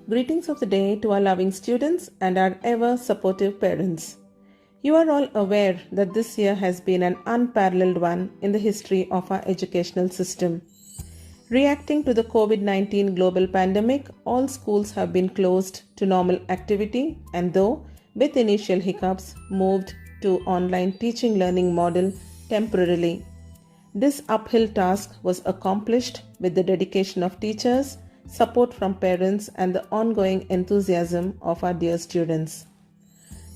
Greetings of the day to our loving students and our ever supportive parents. You are all aware that this year has been an unparalleled one in the history of our educational system. Reacting to the COVID-19 global pandemic, all schools have been closed to normal activity and though with initial hiccups moved to online teaching learning model temporarily. This uphill task was accomplished with the dedication of teachers, support from parents and the ongoing enthusiasm of our dear students.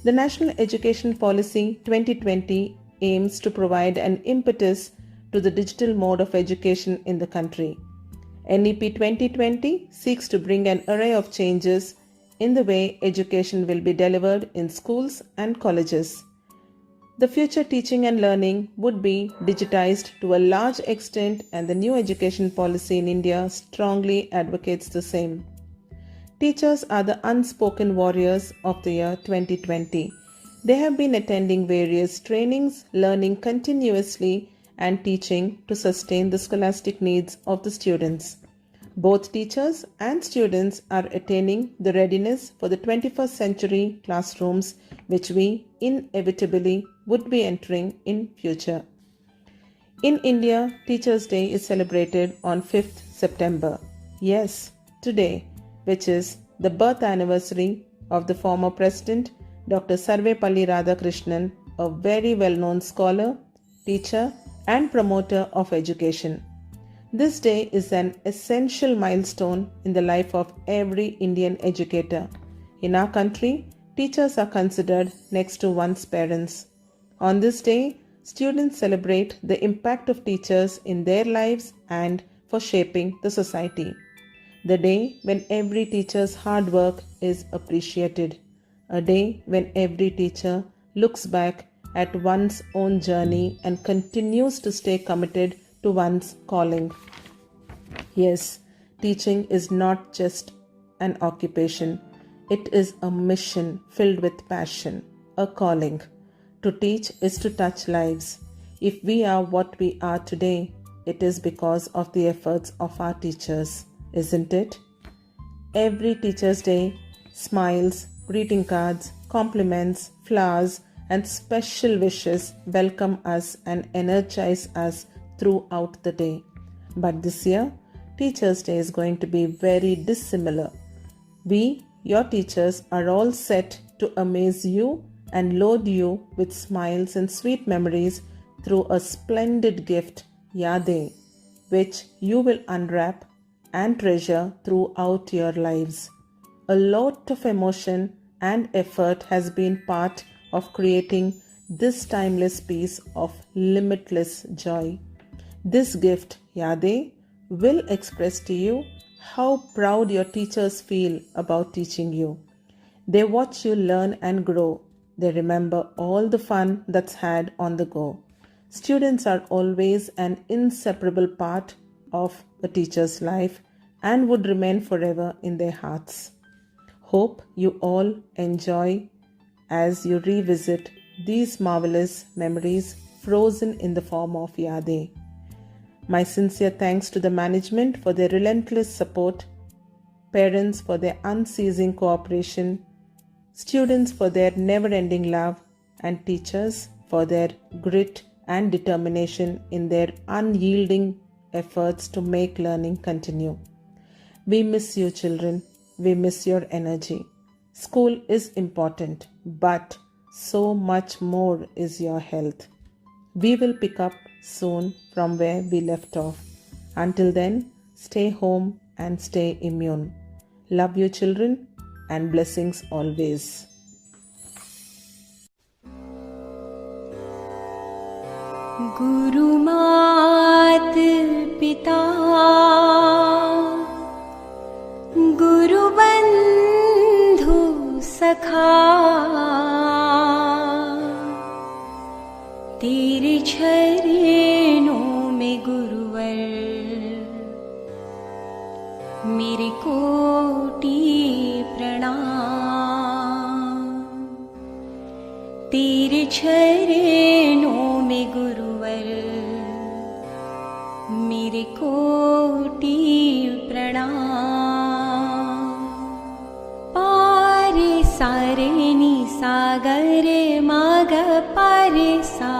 The National Education Policy 2020 aims to provide an impetus to the digital mode of education in the country. NEP 2020 seeks to bring an array of changes in the way education will be delivered in schools and colleges. The future teaching and learning would be digitized to a large extent and the new education policy in India strongly advocates the same. Teachers are the unspoken warriors of the year 2020. They have been attending various trainings, learning continuously and teaching to sustain the scholastic needs of the students. Both teachers and students are attaining the readiness for the 21st century classrooms which we inevitably would be entering in future. In India, Teachers' Day is celebrated on 5th September. Yes, today, which is the birth anniversary of the former President Dr. Sarvepalli Radhakrishnan, a very well-known scholar, teacher and promoter of education. This day is an essential milestone in the life of every Indian educator. In our country, teachers are considered next to one's parents. On this day, students celebrate the impact of teachers in their lives and for shaping the society. The day when every teacher's hard work is appreciated. A day when every teacher looks back at one's own journey and continues to stay committed to one's calling. Yes, teaching is not just an occupation. It is a mission filled with passion, a calling. To teach is to touch lives. If we are what we are today, it is because of the efforts of our teachers, isn't it? Every Teacher's Day, smiles, greeting cards, compliments, flowers, and special wishes welcome us and energize us throughout the day. But this year, Teachers' Day is going to be very dissimilar. We, your teachers, are all set to amaze you and load you with smiles and sweet memories through a splendid gift, Yadein, which you will unwrap and treasure throughout your lives. A lot of emotion and effort has been part of creating this timeless piece of limitless joy. This gift, Yadein, will express to you how proud your teachers feel about teaching you. They watch you learn and grow. They remember all the fun that's had on the go. Students are always an inseparable part of a teacher's life and would remain forever in their hearts. Hope you all enjoy as you revisit these marvelous memories frozen in the form of Yadein. My sincere thanks to the management for their relentless support, parents for their unceasing cooperation, students for their never-ending love, and teachers for their grit and determination in their unyielding efforts to make learning continue. We miss you, children. We miss your energy. School is important, but so much more is your health. We will pick up soon from where we left off. Until then, stay home and stay immune. Love you, children, and blessings always. गुरु मात पिता गुरु बंधु सखा तेरे चरणों में गुरुवर मेरे कोटि प्रणाम तेरे चरणों में गुरुवर मेरे कोटि प्रणाम। रे नि सा ग रे मा ग पा रे सा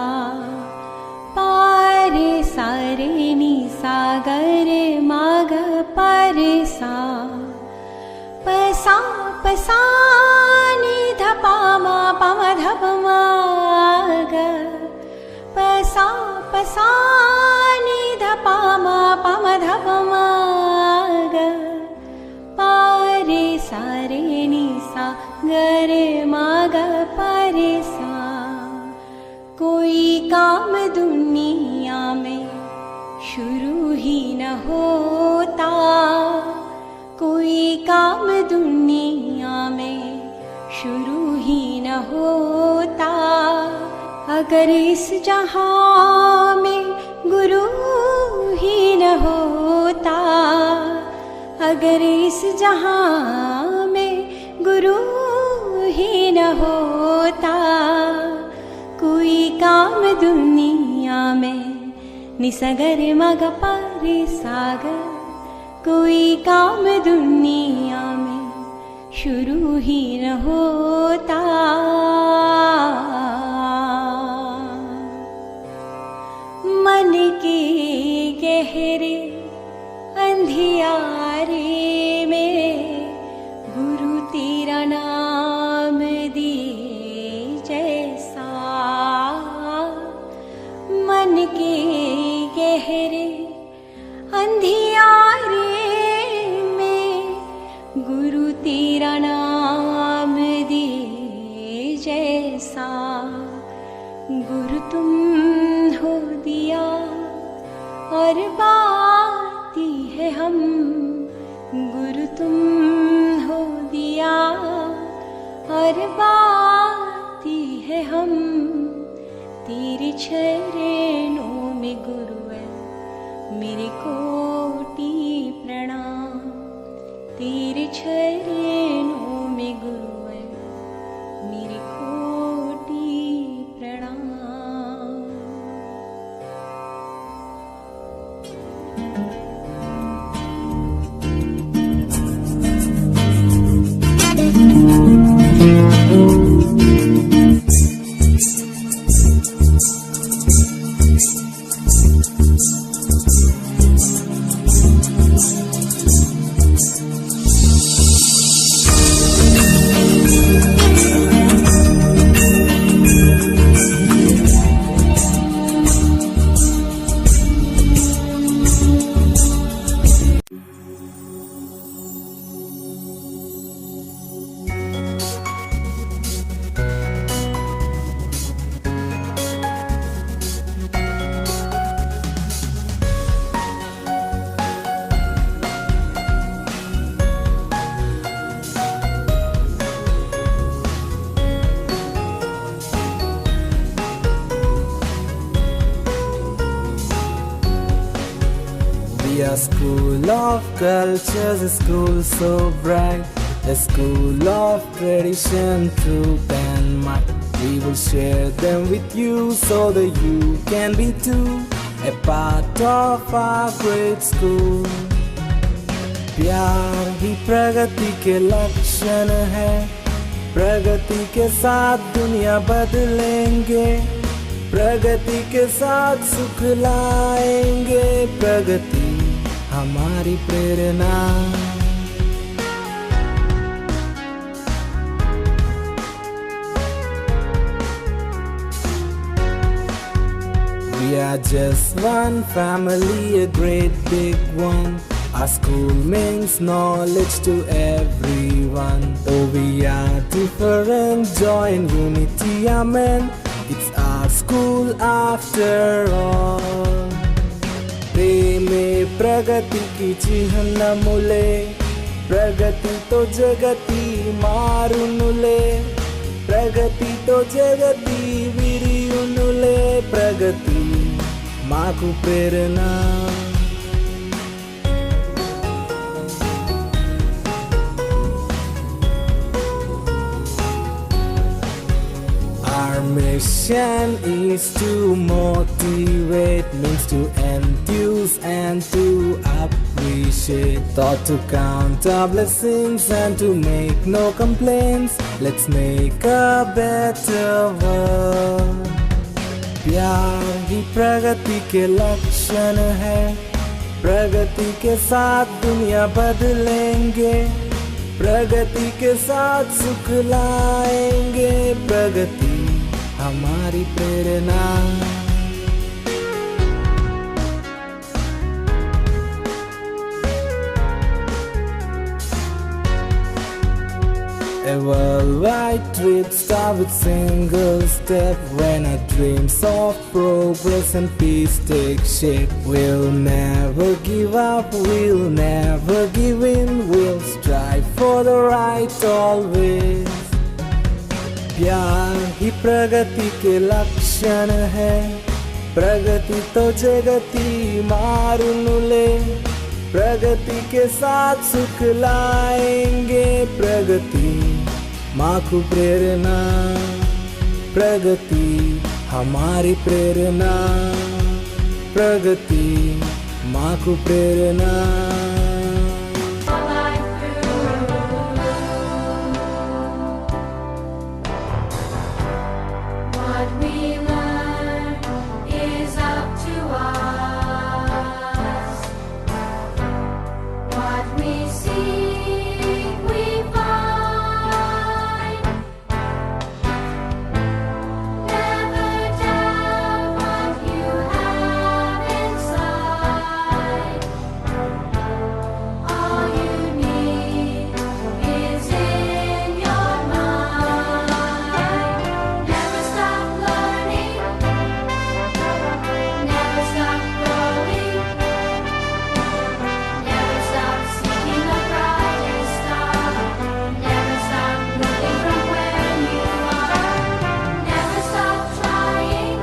रे नि सा ग रे मा ग पा रे सा प सा नि ध पा मा ध प मा ग प सा नि ध पा मा ध प मा ग पा रे सा रे नि सा ग रे मा ग पा रे सा कोई काम दुनिया में शुरू ही न होता, कोई काम दुनिया में शुरू ही न होता, अगर इस जहां में गुरु ही न होता, अगर इस जहां में गुरु ही न होता, कोई काम दुनिया में निसगर मग पारे सागर, कोई काम दुनिया में शुरू ही न होता। मन के गहरे अंधियारे में गुरु तेरा नाम दिए जैसा, मन के गहरे अंधियारे में गुरु तेरा नाम दिए जैसा, गुरु तुम हो दिया और बाती है हम, गुरु तुम हो दिया और बाती है हम, तेरे चरणों में गुरुवर मेरे कोटि प्रणाम, तेरे चरणों में गुरुवर मेरे कोटि प्रणाम। We are school of cultures, a school so bright, a school of tradition, truth and might. We will share them with you so that you can be too a part of our great school. प्यार ही प्रगति के लक्षण है, प्रगति के साथ दुनिया बदलेंगे, प्रगति के साथ सुख लाएंगे, प्रगति हमारी प्रेरणा। We are just one family, a great big one. Our school means knowledge to everyone. Though we are different, joy and unity, amen. It's our school after all. प्रेमे प्रगति की चिह्नमुले, प्रगति तो जगति मारुनुले, प्रगति तो जगति विरियुनुले, प्रगति माकु प्रेरणा। Our mission is to motivate, means to enthuse and to appreciate. Thought to count our blessings and to make no complaints. Let's make a better world. प्यार ही प्रगति के लक्षण है, प्रगति के साथ दुनिया बदलेंगे, प्रगति के साथ सुख लाएंगे, प्रगति हमारी प्रेरणा। A worldwide trip start with single step. When our dreams of progress and peace take shape, we'll never give up, we'll never give in, we'll strive for the right always. प्यार ही प्रगति के लक्षण है, प्रगति तो जगति मारुनुले, प्रगति के साथ सुख लाएंगे, प्रगति माखु प्रेरणा, प्रगति हमारी प्रेरणा, प्रगति माखु प्रेरणा। What we learn is up to us. What we seek, we find. Never doubt what you have inside. All you need is in your mind. Never stop learning. Never stop growing. Never stop seeking a brighter star. Never stop looking from where you are. Never stop trying.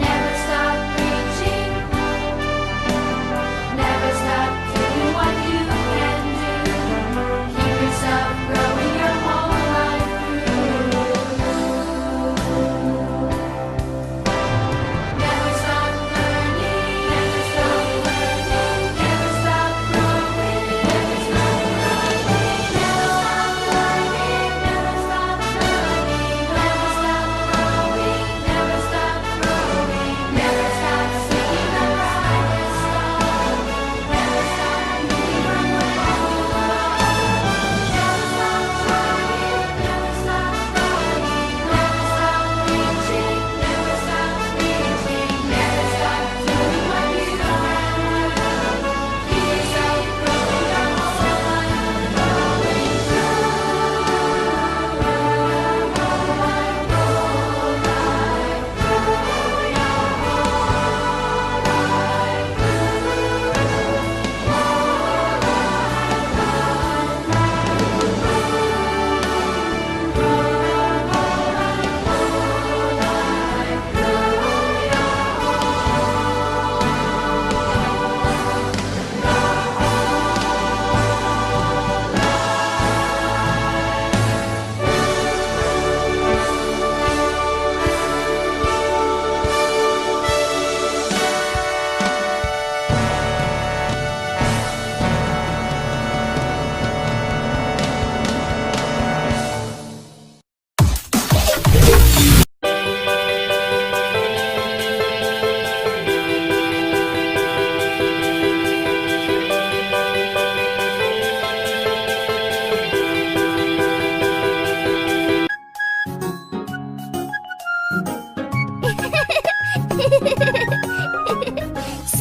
Never stop reaching. Never stop doing what you can do. Keep yourself growing your whole life through. Never stop learning. Never stop learning. Never stop growing. Never stop growing. Never stop learning. Never stop learning. Never stop growing. Never stop growing. Never stop seeking the brightest star. Never stop looking from where you are. Never stop trying. Never stop trying. Never stop reaching. Never stop reaching. Never stop doing what you can do. Keep yourself growing your whole life, growing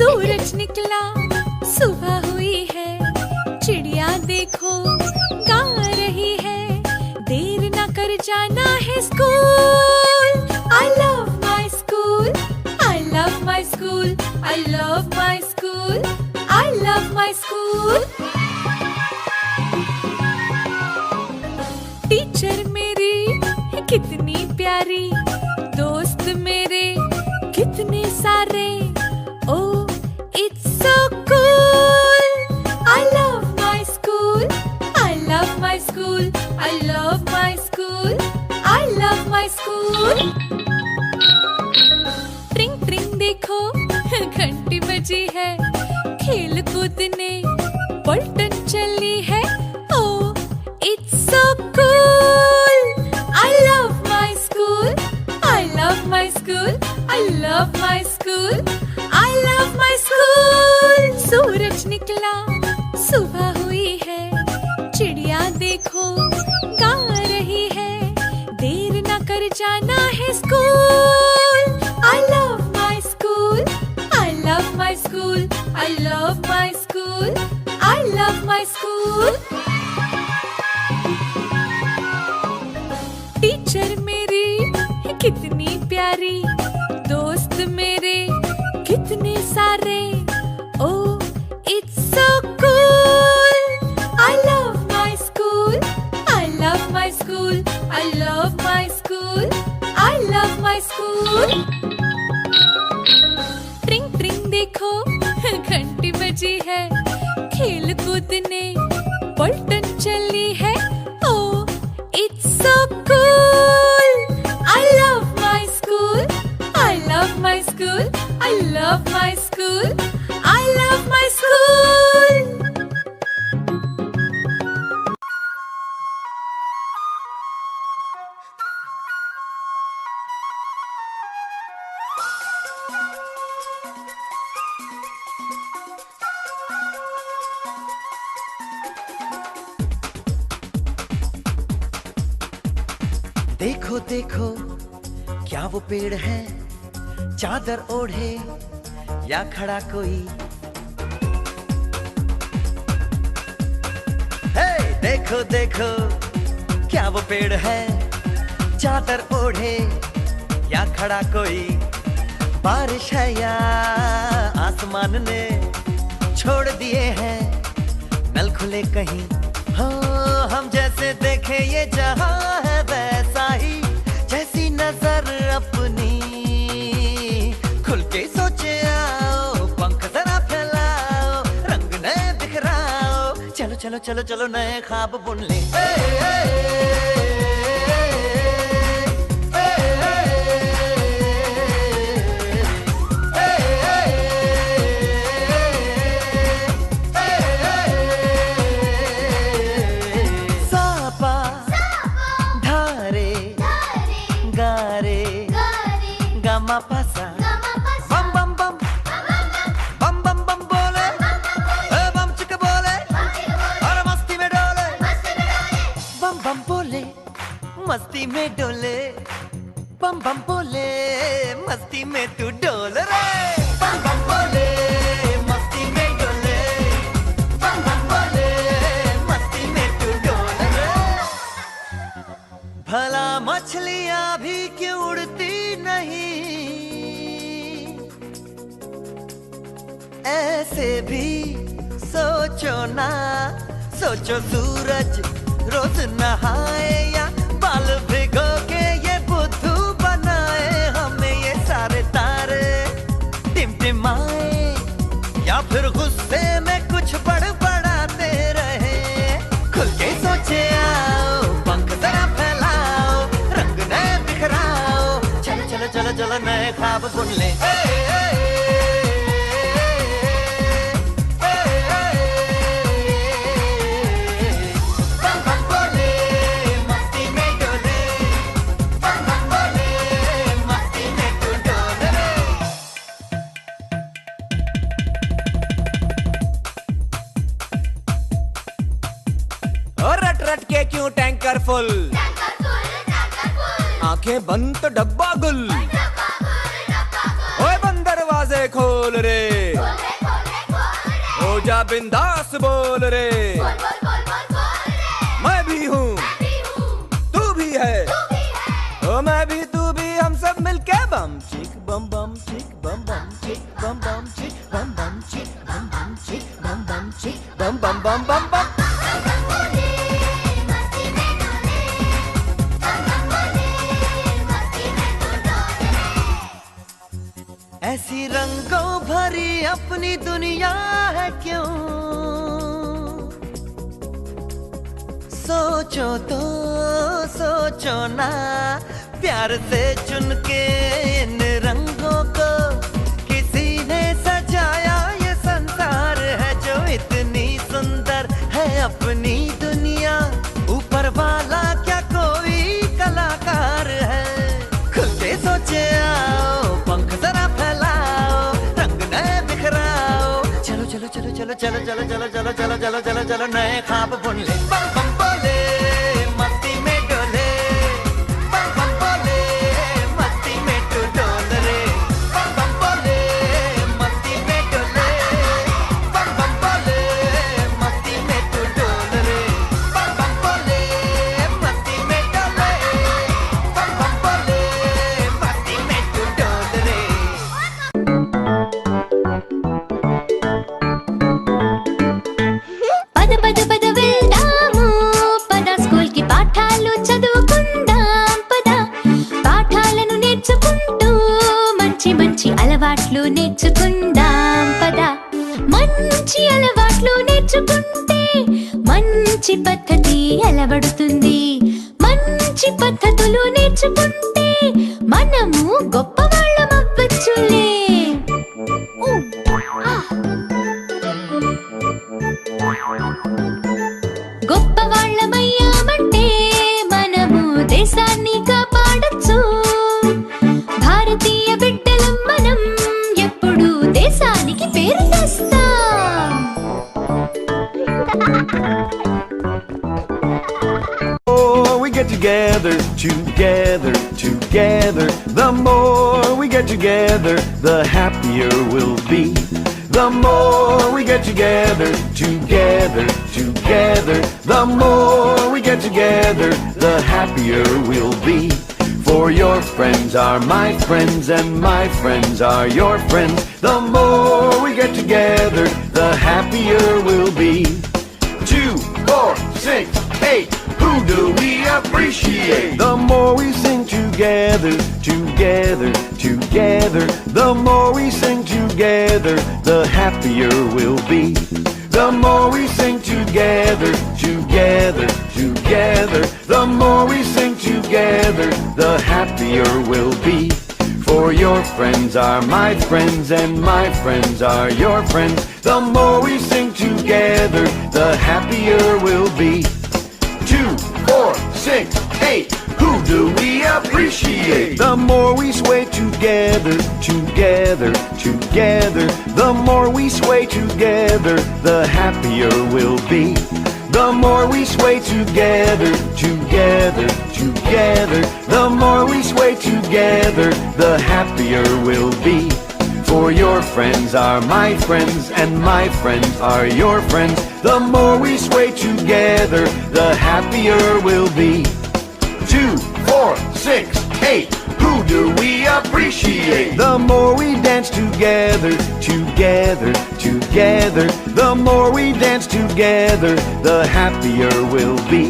सूरज निकला, सुबह हुई है, चिड़िया देखो गा रही है, देर ना कर जाना है school. I love my school, I love my school, I love my school, I love my school. Teacher मेरी कितनी प्यारी, दोस्त मेरे कितने सारे, oh it's so cool. I love my school, I love my school, I love my school, I love my my school. ट्रिंग ट्रिंग देखो घंटी बजी है, खेल कूदने पलटन चली है. Oh, it's so cool. I love my school. I love my school. I love my school. I love my school. सूरज निकला, सुबह हुई है, चिड़िया देखो गा रही है, देर ना कर जाना है school. I love my school. I love my school. I love my school. I love my school. Teacher मेरी कितनी प्यारी, दोस्त मेरे कितने सारे. Oh, it's so cool. I love my school. I love my school. I love my school. I love my school. ट्रिंग ट्रिंग देखो घंटी बजी है, खेल कूदने पलटन चली है. Oh, it's so cool. I love my school. I love my school. I love my school. I love my school. देखो देखो क्या वो पेड़ है, चादर ओढ़े या खड़ा कोई. हे देखो देखो क्या वो पेड़ है, चादर ओढ़े या खड़ा कोई. बारिश है या आसमान ने छोड़ दिए हैं नल खुले कहीं. हाँ हम जैसे देखे ये जहां है वैसा ही, जैसी नजर अपनी खुल के सोचे आओ. पंख जरा फैलाओ, रंग नए बिखराओ. चलो चलो चलो चलो नए ख्वाब बुन ले. सापा धारे गारे गामा पासा. बम बम बम बम बम बम बोले, बम चिक बोले और मस्ती में डोले. बम बम बोले मस्ती में डोले, बम बम बोले मस्ती में तू डोल रे. बम बम बोले मस्ती में डोले, बम बम बोले मस्ती में तू डोल रे. भला मछलियां भी क्यों उड़ती नहीं, ऐसे भी सोचो ना. सोचो सूरज रोज नहाए या बाल भिगो के ये बुद्धू बनाए. हमें ये सारे तारे टिमटिमाए या फिर गुस्से में कुछ बड़बड़ाते रहे. खुल के सोचे आओ, पंख जरा फैलाओ, रंग नए बिखराओ. चलो चलो चलो चलो नए ख्वाब बुन ले. बम बम बोले मस्ती में डोले, बम बम बोले मस्ती में तू डोल रे. और रट रट के क्यों टैंकर फुल, आंखें बंद तो डब्बा गुल. ओए बंद दरवाजे खोल रे, हो जा बिंदास बोल रे. मैं भी हूँ तू भी है, ओ मैं भी तू भी, हम सब मिलके बम चिक बम बम चिक बम बम चिक बम बम चिक बम बम चिक बम बम चिक बम बम चिक बम बम बम बम बम. ऐसी रंगों भरी अपनी दुनिया है क्यों, सोचो तो सोचो ना. प्यार से चुन के इन रंगों को किसी ने सजाया, ये संसार है जो इतनी सुंदर है अपनी दुनिया। ऊपर वाला क्या कोई कलाकार है? खुल के सोचे आओ, पंख जरा फैलाओ, रंग नए बिखराओ। चलो चलो चलो चलो चलो चलो चलो चलो चलो चलो चलो चलो नए ख्वाब बुन ले। बम बम बोले मस्ती में डोले, बम बम बोले मस्ती में तू डोल रे। बम बम बोले मस्ती में डोले, बम बम बोले मस्ती में तू डोल रे। बम बम बोले मस्ती में डोले, बम बम बोले मस्ती में तू डोल रे। పద పద పద వెళ్దాము పద స్కూల్ కి పాఠాలు చదువుకుందాం పద పాఠాలను నేర్చుకుంటూ మంచి మంచి అలవాట్లు నేర్చుకుందాం పద మంచి అలవాట్లు నేర్చుకుంటే మంచి పద్ధతి అలవడుతుంది మంచి పద్ధతులు నేర్చుకుంటే మనము గొప్పవాళ్ళం అవ్వచ్చులే గొప్పవాళ్ళమయ్యామంటే మనము దేశాన్ని కాపాడొచ్చు భారతీయ బిడ్డలం మనం ఎప్పుడు దేశానికి పేరు తెస్తాం more we get together, together, together, the more we get together, the happier we'll be. The more we get together, together, together, the more we get together, the happier we'll be. For your friends are my friends and my friends are your friends. The more we get together, the happier we'll be. 2, 4, 6, 8. Who do we appreciate? The more we sing together, together, together. The more we sing together, the happier we'll be. The more we sing together, together, together. The more we sing together, the happier we'll be. For your friends are my friends and my friends are your friends. The more we sing together, the happier we'll be. 2, 4, 6, 8. Who do we appreciate? The more we sway together, together, together. The more we sway together, the happier we'll be. The more we sway together, together, together. The more we sway together, the happier we'll be. For your friends are my friends and my friends are your friends. The more we sway together, the happier we'll be. 2, 4, 6, 8. Who do we appreciate? The more we dance together, together, together. The more we dance together, the happier we'll be.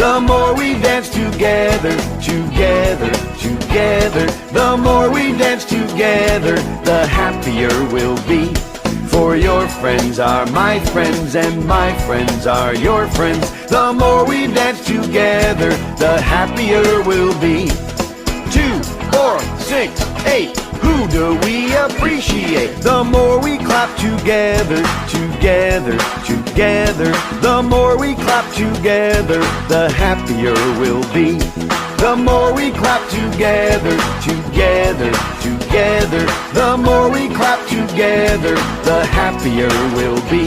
The more we dance together, together, together. The more we dance together, the happier we'll be. For your friends are my friends and my friends are your friends. The more we dance together, the happier we'll be. 2, 4, 6, 8. Who do we appreciate? The more we clap together, together, together. The more we clap together, the happier we'll be. The more we clap together, together, together. The more we clap together, the happier we'll be.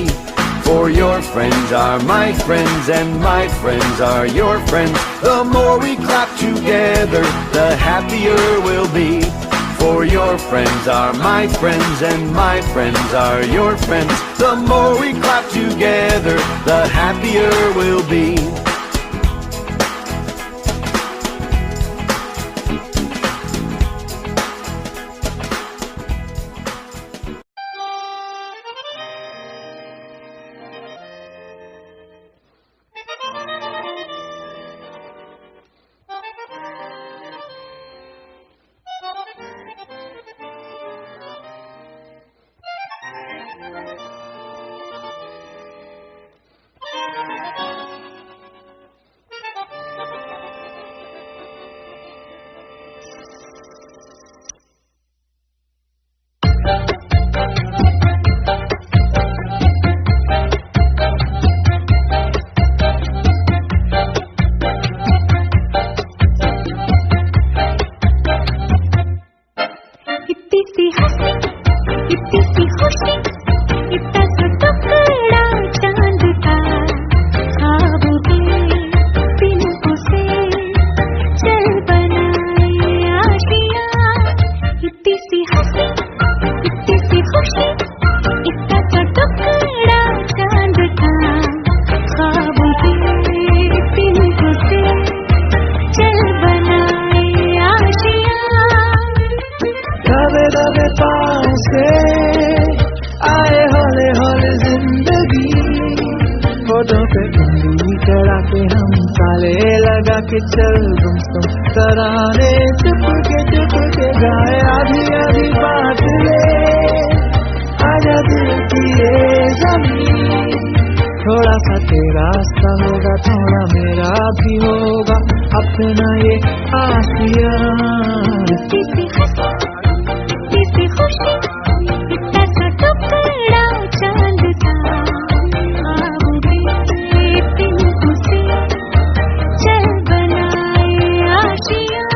For your friends are my friends and my friends are your friends. The more we clap together, the happier we'll be. For your friends are my friends and my friends are your friends. The more we clap together, the happier we'll be. लगा के चल गुमसुम तराने चुप के गाए आधी आधी बात ले आजा दिल की ये ज़मीन थोड़ा सा तेरा सा होगा थोड़ा मेरा भी होगा अपना ये आशिया किसी हंसी किसी खुशी इतना सा टुकड़ा चांद का ख्वाबों के तिनकों से चल बनाए आशिया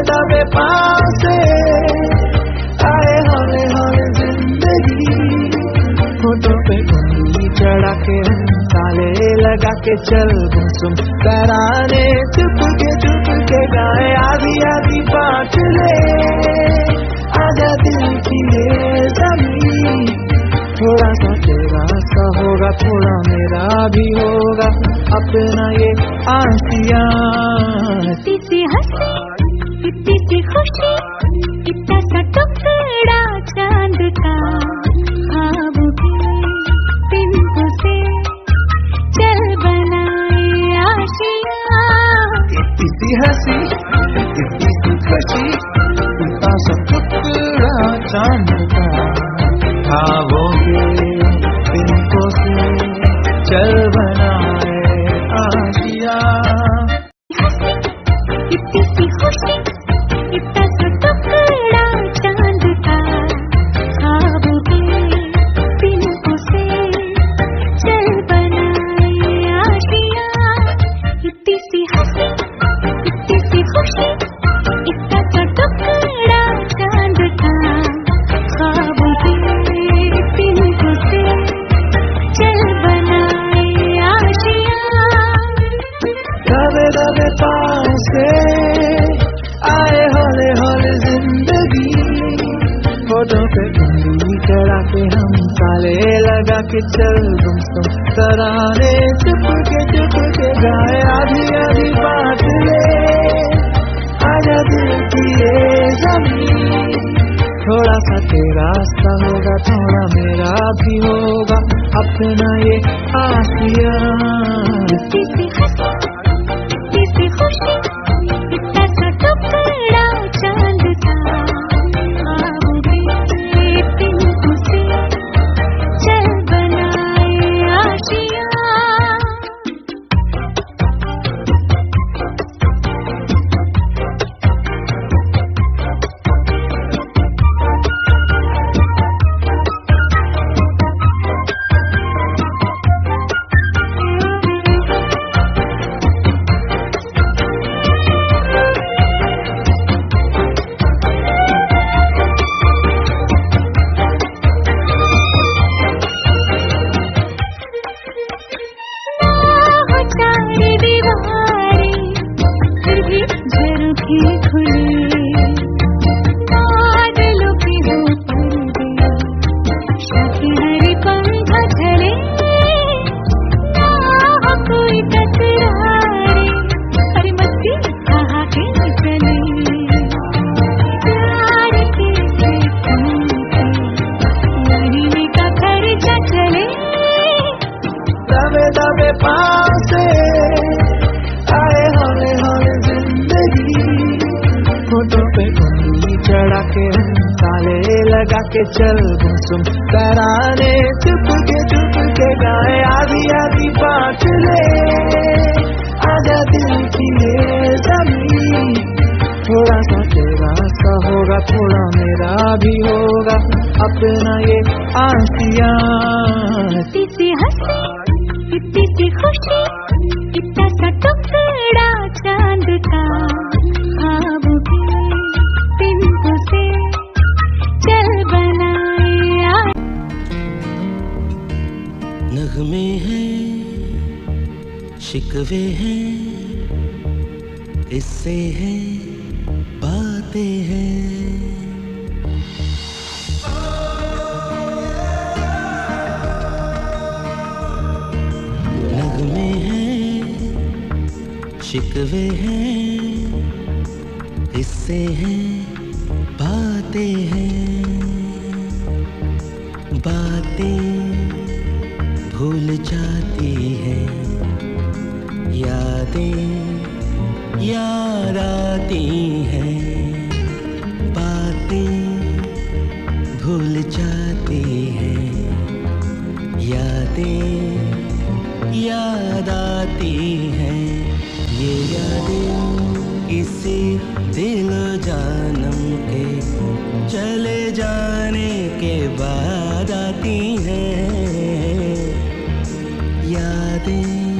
दबे पाँव से आए हमें हमें जिंदगी फोटो पे उंगली चढ़ा के ताले लगा के चल गुमसुम तराने चुप के गाए आधी आधी बात ले आजा दिल की ये ज़मीन थोड़ा सा तेरा सा होगा थोड़ा मेरा भी होगा अपना ये आशिया किसी हंसी इतनी सी खुशी इतना सा टुकड़ा चांद का ख्वाबों के तिनकों से चल बनाए आशिया इतनी सी हंसी इतनी सी खुशी इतना सा टुकड़ा चांद का ख्वाबों के तिनकों से चल बनाए आशिया इतनी सी खुशी इतना सा टुकड़ा चांद का ख्वाबों के तिनकों से चल बनाए आशिया इतनी सी हंसी इतनी सी खुशी इतना सा टुकड़ा चांद का ख्वाबों के तिनकों से चल बनाए आशिया दबे पाँव से आए हौले हौले जिंदगी फोटो पे उंगली चढ़ा के हम ताले लगा के चल गुमसुम तराने चुप के गाए आधी आधी बात ले आजा दिल की ये ज़मीन थोड़ा सा तेरा सा होगा थोड़ा मेरा भी होगा अपना ये आशिया किसी हंसी किसी खुशी इतना सा टुकड़ा चांद का ख्वाबों के तिनकों से चल बनाए आशिया दबे पाँव से आए हौले हौले जिंदगी फोटो पे उंगली चढ़ा के ताले लगा के चल गुमसुम तराने चुप के गाए आधी आधी बात ले आजा दिल की ये थोड़ा मेरा भी होगा अपना ये आशिया। इतनी सी हंसी, इतनी सी खुशी, इतना सा टुकड़ा चांद का, ख्वाब के बिंदु से चल बनाए नगमे हैं, शिकवे हैं, इससे हैं, बातें हैं। नगमे हैं, शिकवे हैं, इससे हैं, बातें हैं। बातें भूल जाती हैं, यादें याद आती हैं। बातें भूल जाती हैं, यादें याद आती हैं। ये यादें किसी दिल जानम के चले जाने के बाद आती हैं। यादें